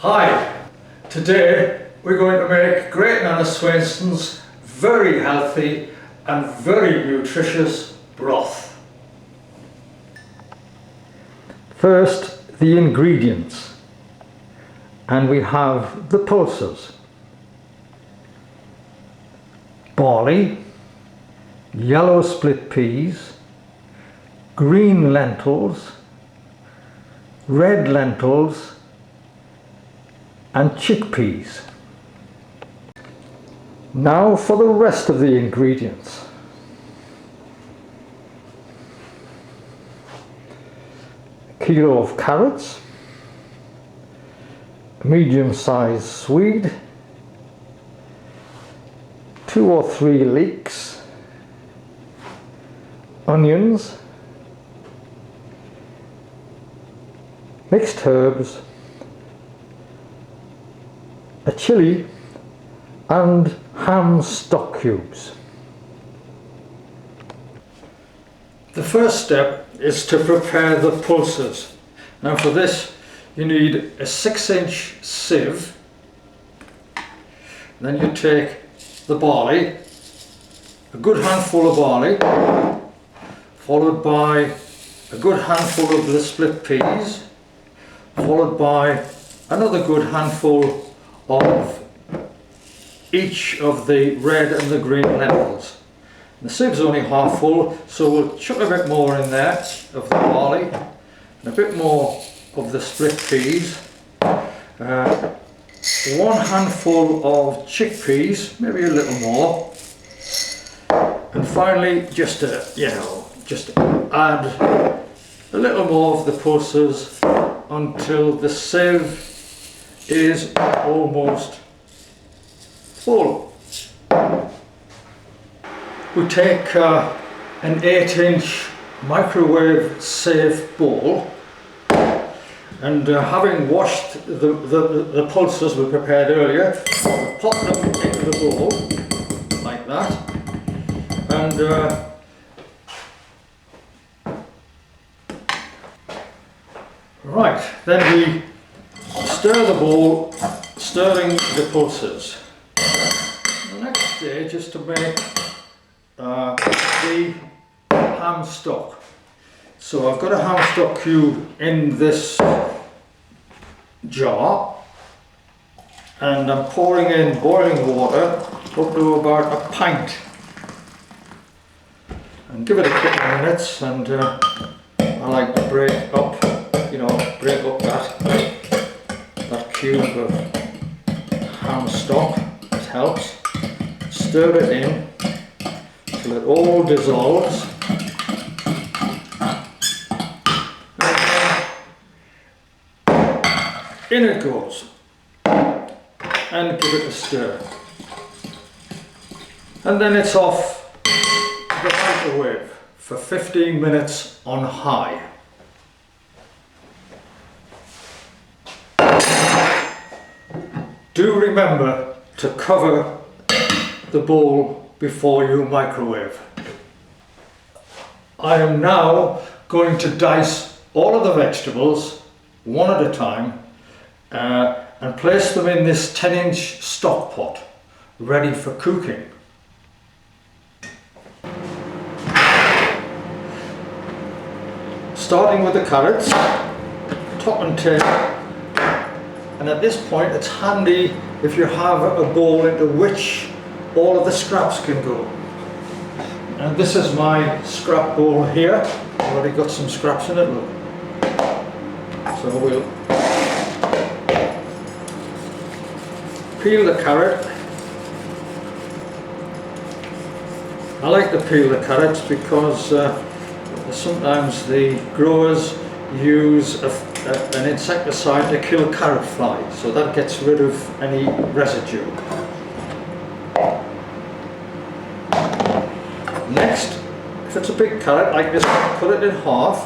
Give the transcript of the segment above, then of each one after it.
Hi, today we're going to make Great Nanna Swainston's very healthy and very nutritious broth. First, the ingredients, and we have the pulses: barley, yellow split peas, green lentils, red lentils and chickpeas. Now for the rest of the ingredients. A kilo of carrots, a medium-sized swede, 2 or 3 leeks, onions, mixed herbs, a chilli and ham stock cubes. The first step is to prepare the pulses. Now for this you need a 6-inch sieve. Then you take the barley, a good handful of barley, followed by a good handful of the split peas, followed by another good handful of each of the red and the green lentils. The sieve's only half full, so we'll chuck a bit more in there of the barley and a bit more of the split peas, 1 handful of chickpeas, maybe a little more, and finally just to add a little more of the pulses until the sieve is almost full. We take an 8-inch microwave safe bowl, and having washed the pulses we prepared earlier, we pop them into the bowl like that, and right, then we stir the bowl, stirring the pulses. The next stage is to make the ham stock. So I've got a ham stock cube in this jar, and I'm pouring in boiling water up to about a pint, and give it a couple of minutes, and I like to break up that cube of ham stock. It helps. Stir it in till it all dissolves, and in it goes, and give it a stir, and then it's off the microwave for 15 minutes on high. Do remember to cover the bowl before you microwave. I am now going to dice all of the vegetables one at a time and place them in this 10-inch stock pot ready for cooking. Starting with the carrots, top and tail. And at this point it's handy if you have a bowl into which all of the scraps can go. And this is my scrap bowl here. I've already got some scraps in it, look. So we'll peel the carrot. I like to peel the carrots because sometimes the growers use an insecticide to kill carrot flies, so that gets rid of any residue. Next, if it's a big carrot like this, cut it in half,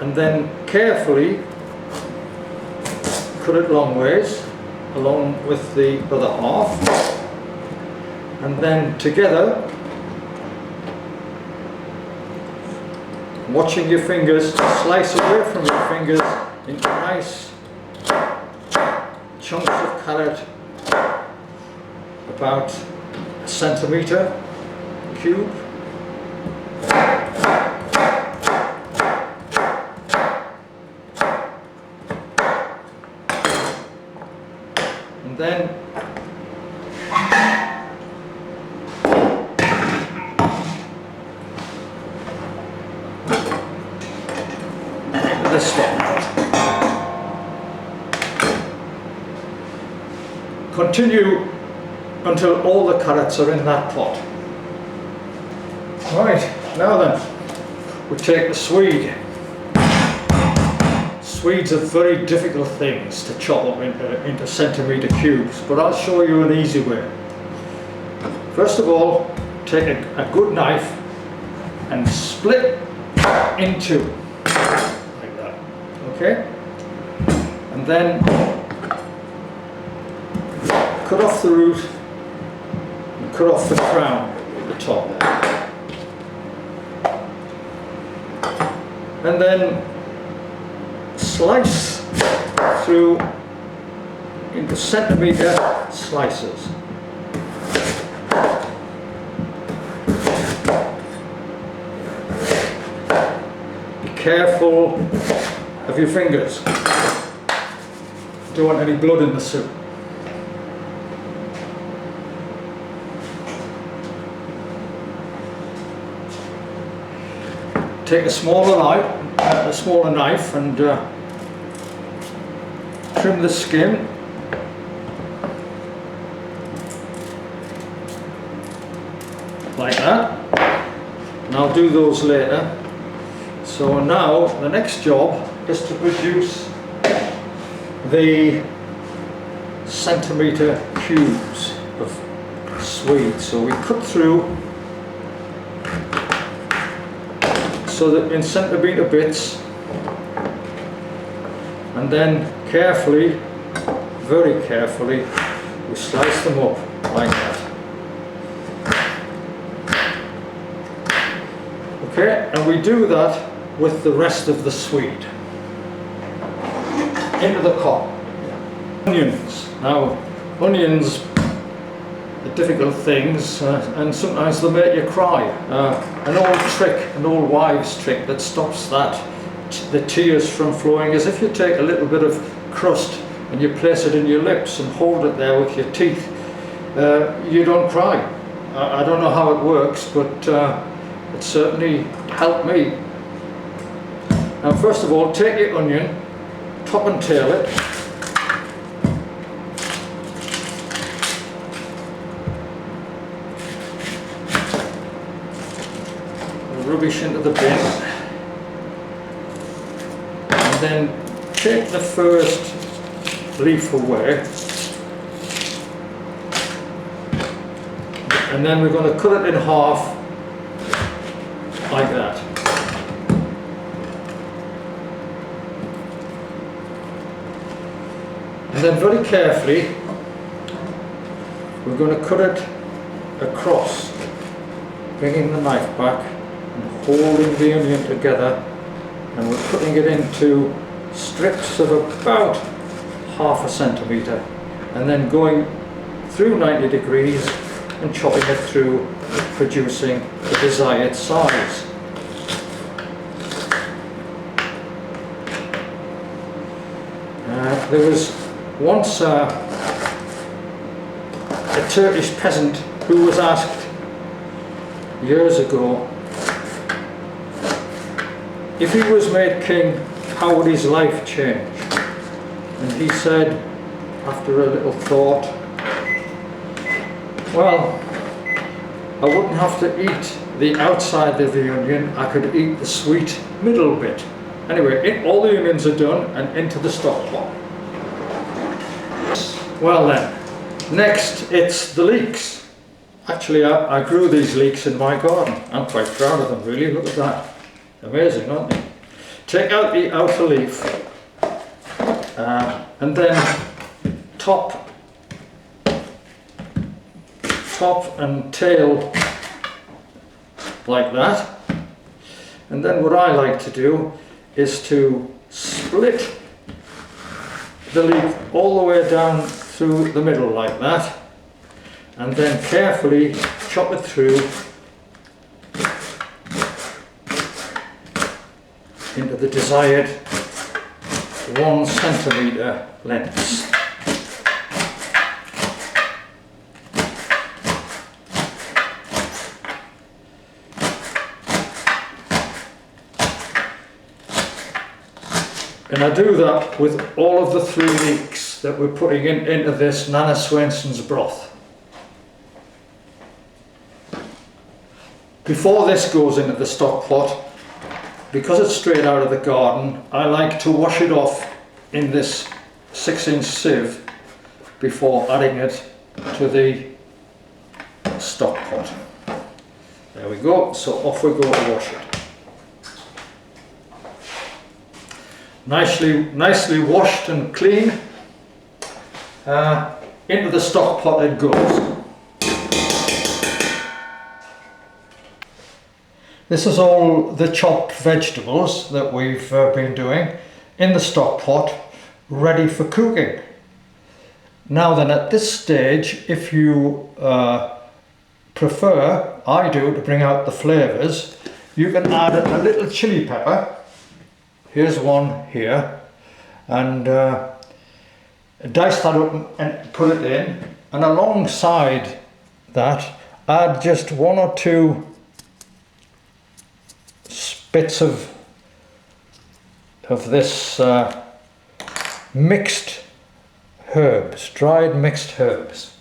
and then carefully cut it long ways along with the other half, and then together, watching your fingers, slice away from your fingers into nice chunks of carrot about a centimetre cube. And then this stuff out. Continue until all the carrots are in that pot. Right, now then, we take the swede. Swedes are very difficult things to chop up into centimetre cubes, but I'll show you an easy way. First of all, take a good knife and split into like that, okay? And then cut off the root and cut off the crown at the top. And then slice through into centimetre slices. Be careful of your fingers. Don't want any blood in the soup. Take a smaller knife and trim the skin. Like that. And I'll do those later. So now the next job is to produce the centimetre cubes of swede. So we cut through so that in centimetre bits, and then carefully, very carefully, we slice them up like that. Okay, and we do that with the rest of the swede. Into the pot. Onions. Now, onions are difficult things, and sometimes they make you cry. An old wives' trick that stops the tears from flowing is if you take a little bit of crust and you place it in your lips and hold it there with your teeth, you don't cry. I don't know how it works, but it certainly helped me. Now first of all, take your onion, top and tail it, rubbish into the bin, and then take the first leaf away, and then we're going to cut it in half like that. And then very carefully we're going to cut it across, bringing the knife back and holding the onion together, and we're cutting it into strips of about half a centimetre, and then going through 90 degrees and chopping it through, producing the desired size. There was once a Turkish peasant who was asked years ago if he was made king, how would his life change? And he said, after a little thought, well, I wouldn't have to eat the outside of the onion, I could eat the sweet middle bit. Anyway, all the onions are done and into the stock pot. Well then, next it's the leeks. Actually, I grew these leeks in my garden. I'm quite proud of them, really. Look at that. Amazing, aren't they? Take out the outer leaf and then top and tail like that. And then what I like to do is to split the leek all the way down through the middle like that, and then carefully chop it through into the desired 1 centimetre lengths. And I do that with all of the 3 leeks that we're putting into this Nanna Swainston's broth. Before this goes into the stock pot, because it's straight out of the garden, I like to wash it off in this 6-inch sieve before adding it to the stock pot. There we go, so off we go to wash it. Nicely washed and clean. Into the stock pot it goes. This is all the chopped vegetables that we've been doing in the stock pot, ready for cooking. Now then, at this stage, if you prefer, I do, to bring out the flavours, you can add a little chili pepper. Here's one here, and dice that up and put it in, and alongside that add just 1 or 2 bits of this mixed herbs, dried mixed herbs.